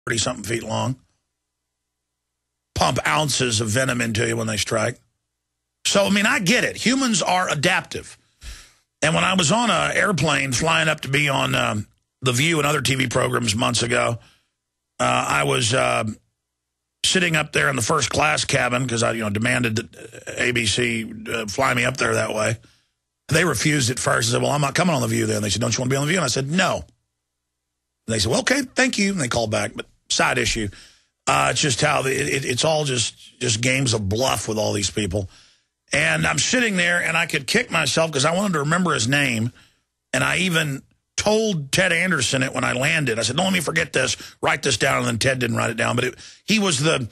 30-something feet long. Pump ounces of venom into you when they strike. So, I mean, I get it. Humans are adaptive. And when I was on an airplane flying up to be on The View and other TV programs months ago, I was sitting up there in the first class cabin because I demanded that ABC fly me up there that way. They refused at first. I said, well, I'm not coming on The View then. They said, don't you want to be on The View? And I said, no. And they said, well, okay, thank you. And they called back. But side issue. It's just how it's all just games of bluff with all these people. And I'm sitting there, and I could kick myself because I wanted to remember his name. And I even told Ted Anderson it when I landed. I said, don't let me forget this. Write this down. And then Ted didn't write it down. But he was the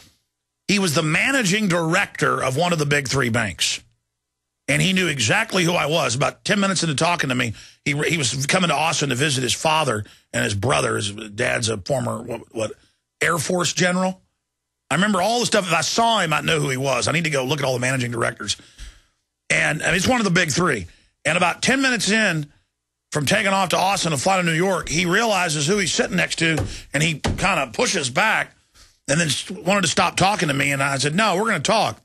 managing director of one of the big three banks. And he knew exactly who I was. About 10 minutes into talking to me, he was coming to Austin to visit his father and his brother. His dad's a former, what Air Force general. I remember all the stuff. If I saw him, I'd know who he was. I need to go look at all the managing directors. And I mean, it's one of the big three. And about 10 minutes in from taking off to Austin to fly to New York, he realizes who he's sitting next to, and he kind of pushes back and then wanted to stop talking to me. And I said, no, we're going to talk.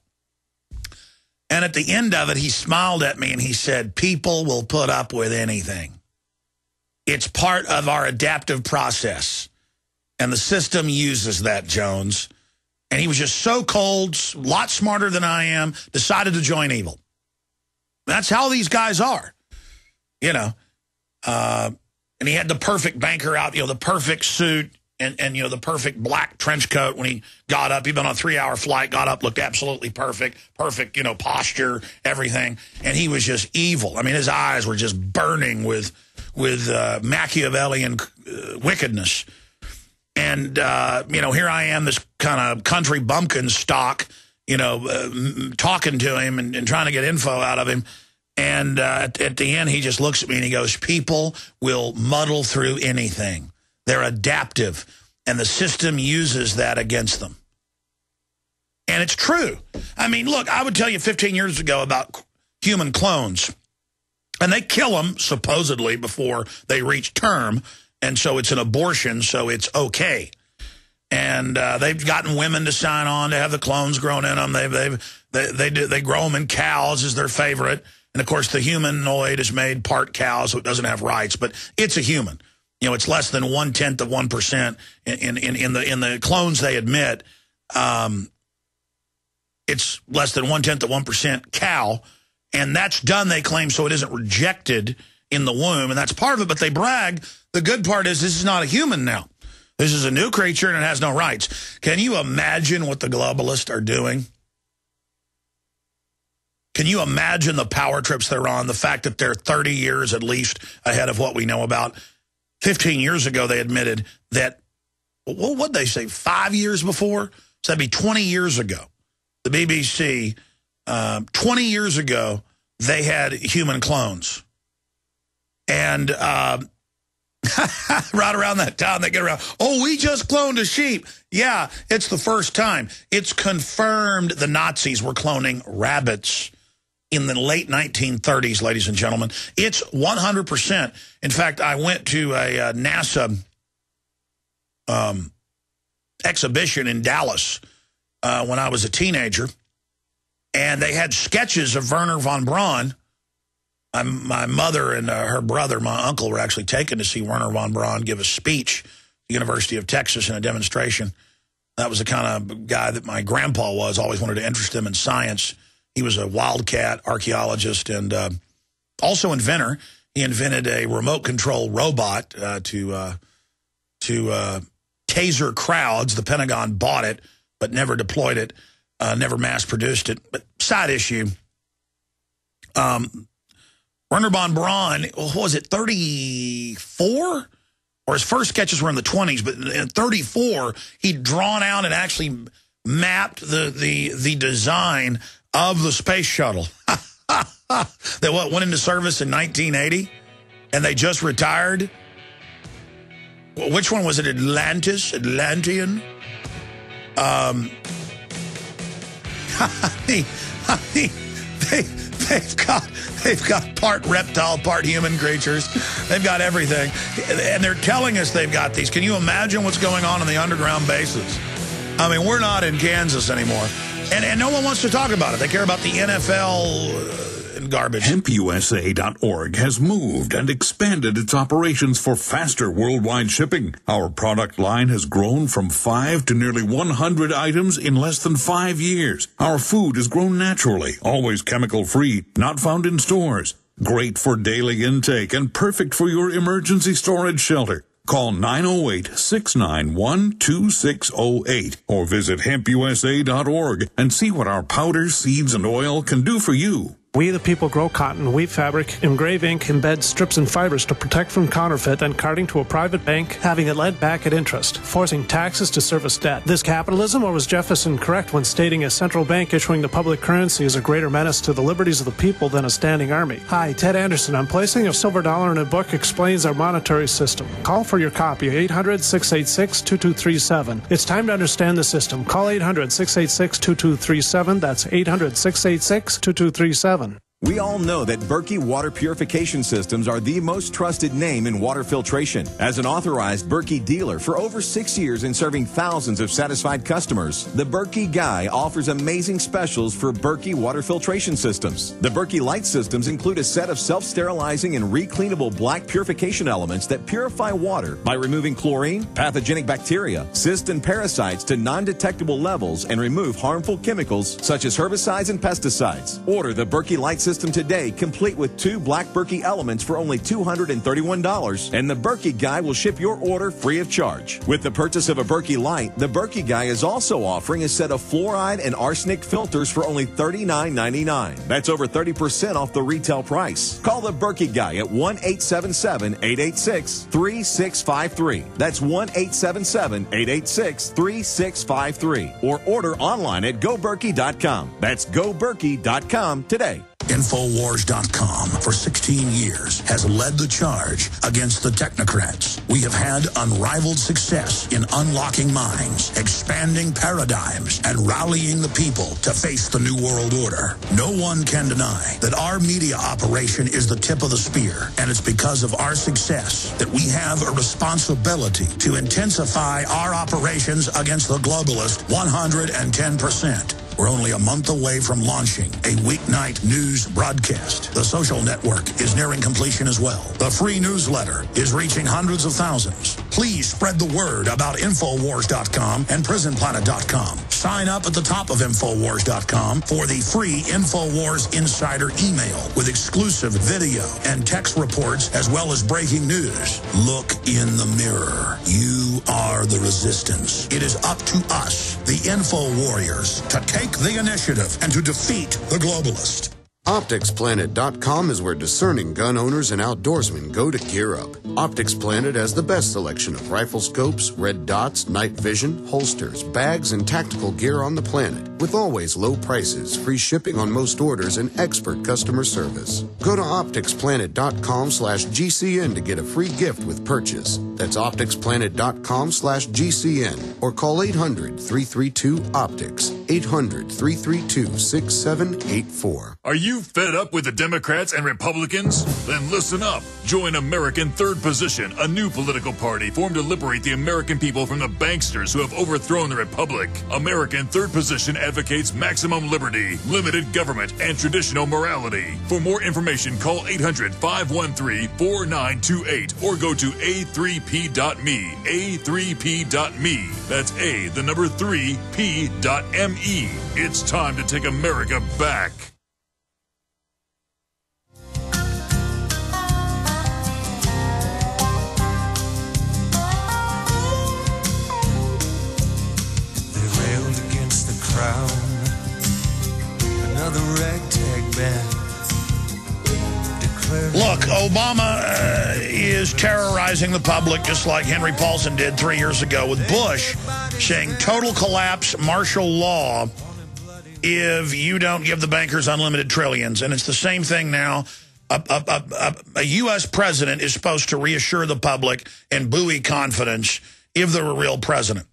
And at the end of it, he smiled at me and he said, people will put up with anything. It's part of our adaptive process. And the system uses that, Jones. And he was just so cold, a lot smarter than I am, decided to join evil. That's how these guys are, And he had the perfect banker out, the perfect suit and the perfect black trench coat when he got up. He'd been on a 3-hour flight, got up, looked absolutely perfect, posture, everything. And he was just evil. I mean, his eyes were just burning with Machiavellian wickedness. And, here I am, this kind of country bumpkin stock, talking to him and trying to get info out of him. And at the end, he just looks at me and he goes, people will muddle through anything. They're adaptive, and the system uses that against them. And it's true. I mean, look, I would tell you 15 years ago about human clones, and they kill them, supposedly, before they reach term, and so it's an abortion, so it's okay. And they've gotten women to sign on to have the clones grown in them. They grow them in cows is their favorite. And, of course, the humanoid is made part cow, so it doesn't have rights, but it's a human. It's less than 1/10 of 1% in the clones they admit. It's less than 1/10 of 1% cow, and that's done, they claim, so it isn't rejected in the womb, and that's part of it. But they brag. The good part is this is not a human now. This is a new creature, and it has no rights. Can you imagine what the globalists are doing? Can you imagine the power trips they're on, the fact that they're 30 years at least ahead of what we know about? 15 years ago, they admitted that, well, what did they say, 5 years before? So that'd be 20 years ago. The BBC, 20 years ago, they had human clones. And right around that time, they get around, oh, we just cloned a sheep. Yeah, it's the first time. It's confirmed the Nazis were cloning rabbits in the late 1930s, ladies and gentlemen. It's 100%. In fact, I went to a NASA exhibition in Dallas when I was a teenager, and they had sketches of Wernher von Braun. My mother and her brother, my uncle, were actually taken to see Wernher von Braun give a speech at the University of Texas in a demonstration. That was the kind of guy that my grandpa was, always wanted to interest him in science. He was a wildcat archaeologist and also inventor. He invented a remote control robot to taser crowds. The Pentagon bought it, but never deployed it, never mass produced it. But side issue, Wernher von Braun, what was it, 34? Or his first sketches were in the 20s, but in 34, he'd drawn out and actually mapped the design of the space shuttle. That went into service in 1980, and they just retired. Which one was it? Atlantean? They've got part reptile, part human creatures. They've got everything. And they're telling us they've got these. Can you imagine what's going on in the underground bases? I mean, we're not in Kansas anymore. And no one wants to talk about it. They care about the NFL and garbage. HempUSA.org has moved and expanded its operations for faster worldwide shipping. Our product line has grown from 5 to nearly 100 items in less than 5 years. Our food has grown naturally, always chemical-free, not found in stores. Great for daily intake and perfect for your emergency storage shelter. Call 908-691-2608 or visit HempUSA.org and see what our powders, seeds, and oil can do for you. We the people grow cotton, weave fabric, engrave ink, embed strips and fibers to protect from counterfeit, then carting to a private bank, having it lent back at interest, forcing taxes to service debt. This capitalism, or was Jefferson correct when stating a central bank issuing the public currency is a greater menace to the liberties of the people than a standing army? Hi, Ted Anderson. I'm placing a silver dollar in a book explains our monetary system. Call for your copy, 800-686-2237. It's time to understand the system. Call 800-686-2237. That's 800-686-2237. We all know that Berkey Water Purification Systems are the most trusted name in water filtration. As an authorized Berkey dealer for over 6 years and serving thousands of satisfied customers, the Berkey Guy offers amazing specials for Berkey Water Filtration Systems. The Berkey Light Systems include a set of self-sterilizing and recleanable black purification elements that purify water by removing chlorine, pathogenic bacteria, cysts, and parasites to non-detectable levels and remove harmful chemicals such as herbicides and pesticides. Order the Berkey Light System today, complete with 2 black Berkey elements for only $231, and the Berkey Guy will ship your order free of charge. With the purchase of a Berkey Light, the Berkey Guy is also offering a set of fluoride and arsenic filters for only $39.99. That's over 30% off the retail price. Call the Berkey Guy at 1-877-886-3653. That's 1-877-886-3653. Or order online at goberkey.com. That's goberkey.com today. Infowars.com for 16 years has led the charge against the technocrats. We have had unrivaled success in unlocking minds, expanding paradigms, and rallying the people to face the New World Order. No one can deny that our media operation is the tip of the spear, and it's because of our success that we have a responsibility to intensify our operations against the globalist 110%. We're only a month away from launching a weeknight news broadcast. The social network is nearing completion as well. The free newsletter is reaching hundreds of thousands. Please spread the word about Infowars.com and PrisonPlanet.com. Sign up at the top of Infowars.com for the free Infowars Insider email with exclusive video and text reports as well as breaking news. Look in the mirror. You are the resistance. It is up to us, the Info Warriors, to take the initiative and to defeat the globalist. OpticsPlanet.com is where discerning gun owners and outdoorsmen go to gear up. Optics Planet has the best selection of rifle scopes, red dots, night vision, holsters, bags, and tactical gear on the planet. With always low prices, free shipping on most orders, and expert customer service. Go to OpticsPlanet.com/GCN to get a free gift with purchase. That's OpticsPlanet.com/GCN or call 800-332-OPTICS. 800-332-6784. Are you fed up with the Democrats and Republicans? Then listen up. Join American Third Position, a new political party formed to liberate the American people from the banksters who have overthrown the Republic. American Third Position advocates maximum liberty, limited government, and traditional morality. For more information, call 800-513-4928 or go to a3p.me. a3p.me. That's A, the number 3, P.me. It's time to take America back. Another ragtag band. Look, Obama is terrorizing the public just like Henry Paulson did 3 years ago with Bush saying total collapse, martial law if you don't give the bankers unlimited trillions. And it's the same thing now. A U.S. president is supposed to reassure the public and buoy confidence if they're a real president.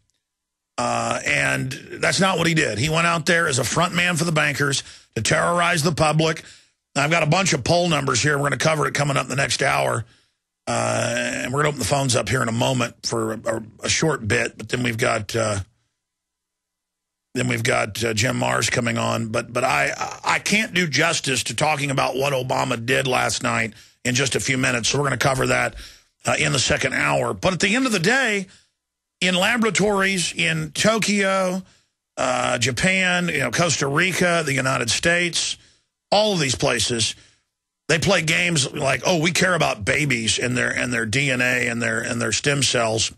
And that's not what he did. He went out there as a front man for the bankers to terrorize the public. I've got a bunch of poll numbers here. We're going to cover it coming up in the next hour. And we're going to open the phones up here in a moment for a short bit. But then we've got Jim Mars coming on. But I can't do justice to talking about what Obama did last night in just a few minutes. So we're going to cover that in the second hour. But at the end of the day, in laboratories in Tokyo, Japan, Costa Rica, the United States, all of these places, they play games like, oh, we care about babies and their DNA and their stem cells.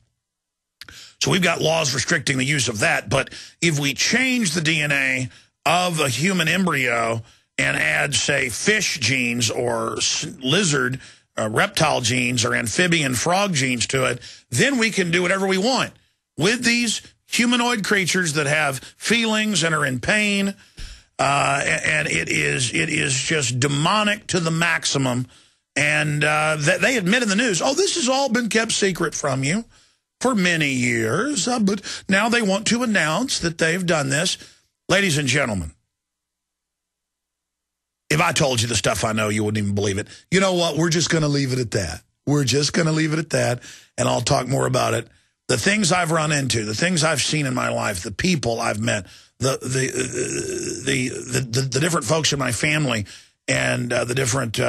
So we've got laws restricting the use of that. But if we change the DNA of a human embryo and add, say, fish genes or lizard, reptile genes or amphibian frog genes to it, then we can do whatever we want with these humanoid creatures that have feelings and are in pain. And it is just demonic to the maximum. And they admit in the news, oh, this has all been kept secret from you for many years. But now they want to announce that they've done this. Ladies and gentlemen, if I told you the stuff I know, you wouldn't even believe it. You know what? We're just going to leave it at that. We're just going to leave it at that. And I'll talk more about it. The things I've run into, the things I've seen in my life, the people I've met, the different folks in my family, and the different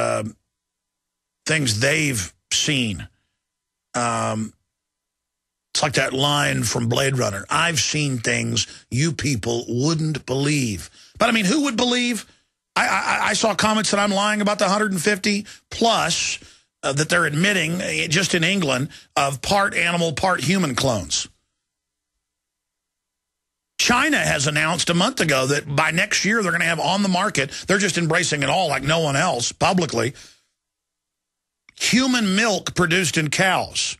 things they've seen. It's like that line from Blade Runner. I've seen things you people wouldn't believe. But I mean, who would believe? I saw comments that I'm lying about the 150 plus that they're admitting just in England of part animal, part human clones. China has announced a month ago that by next year they're going to have on the market, they're just embracing it all like no one else publicly, human milk produced in cows.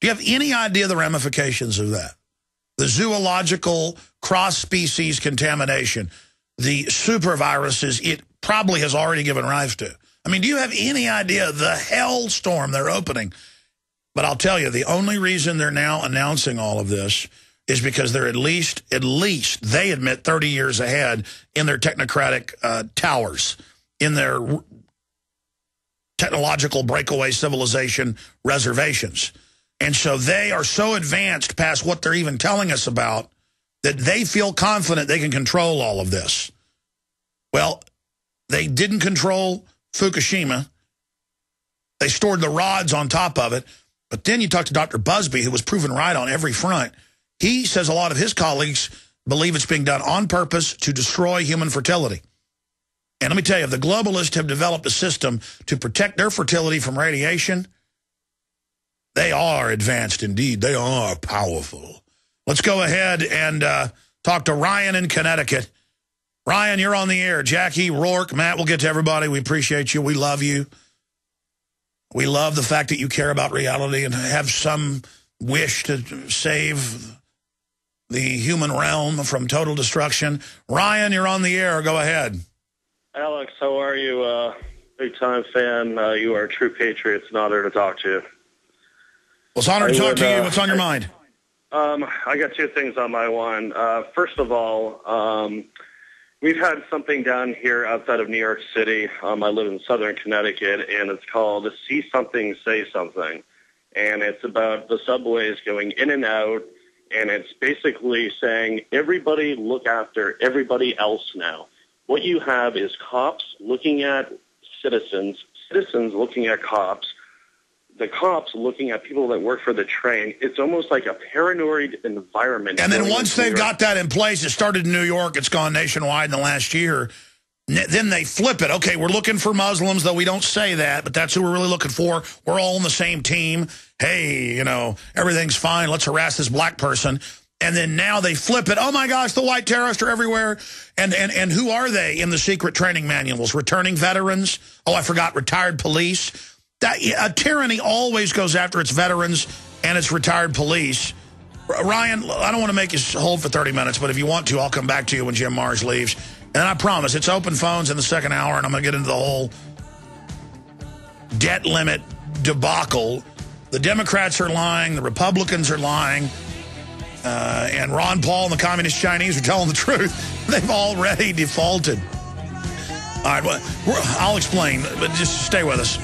Do you have any idea the ramifications of that? The zoological cross-species contamination, the superviruses it probably has already given rise to. I mean, do you have any idea the hellstorm they're opening? But I'll tell you, the only reason they're now announcing all of this is because they're at least they admit 30 years ahead in their technocratic towers, in their technological breakaway civilization reservations. And so they are so advanced past what they're even telling us about that they feel confident they can control all of this. Well, they didn't control Fukushima. They stored the rods on top of it. But then you talk to Dr. Busby, who was proven right on every front. He says a lot of his colleagues believe it's being done on purpose to destroy human fertility. And let me tell you, if the globalists have developed a system to protect their fertility from radiation, they are advanced indeed. They are powerful. Let's go ahead and talk to Ryan in Connecticut. Ryan, you're on the air. Jackie, Rourke, Matt, we'll get to everybody. We appreciate you. We love you. We love the fact that you care about reality and have some wish to save the human realm from total destruction. Ryan, you're on the air. Go ahead. Alex, how are you? Big-time fan. You are a true patriot. It's an honor to talk to you. Well, it's an honor to talk to you. What's on your mind? I got two things on my one. First of all, we've had something down here outside of New York City. I live in southern Connecticut, and it's called See Something, Say Something. And it's about the subways going in and out, and it's basically saying, everybody look after everybody else now. What you have is cops looking at citizens, citizens looking at cops, the cops looking at people that work for the train. It's almost like a paranoid environment. And then once they've got that in place, it started in New York, it's gone nationwide in the last year, then they flip it. Okay, we're looking for Muslims, though we don't say that, but that's who we're really looking for. We're all on the same team. Hey, you know, everything's fine. Let's harass this black person. And then now they flip it. Oh, my gosh, the white terrorists are everywhere. And who are they in the secret training manuals? Returning veterans? Oh, I forgot, retired police. A tyranny always goes after its veterans and its retired police. Ryan, I don't want to make you hold for 30 minutes, but if you want to, I'll come back to you when Jim Mars leaves. And I promise, it's open phones in the second hour, and I'm going to get into the whole debt limit debacle. The Democrats are lying. The Republicans are lying. And Ron Paul and the Communist Chinese are telling the truth. They've already defaulted. All right, well, I'll explain, but just stay with us.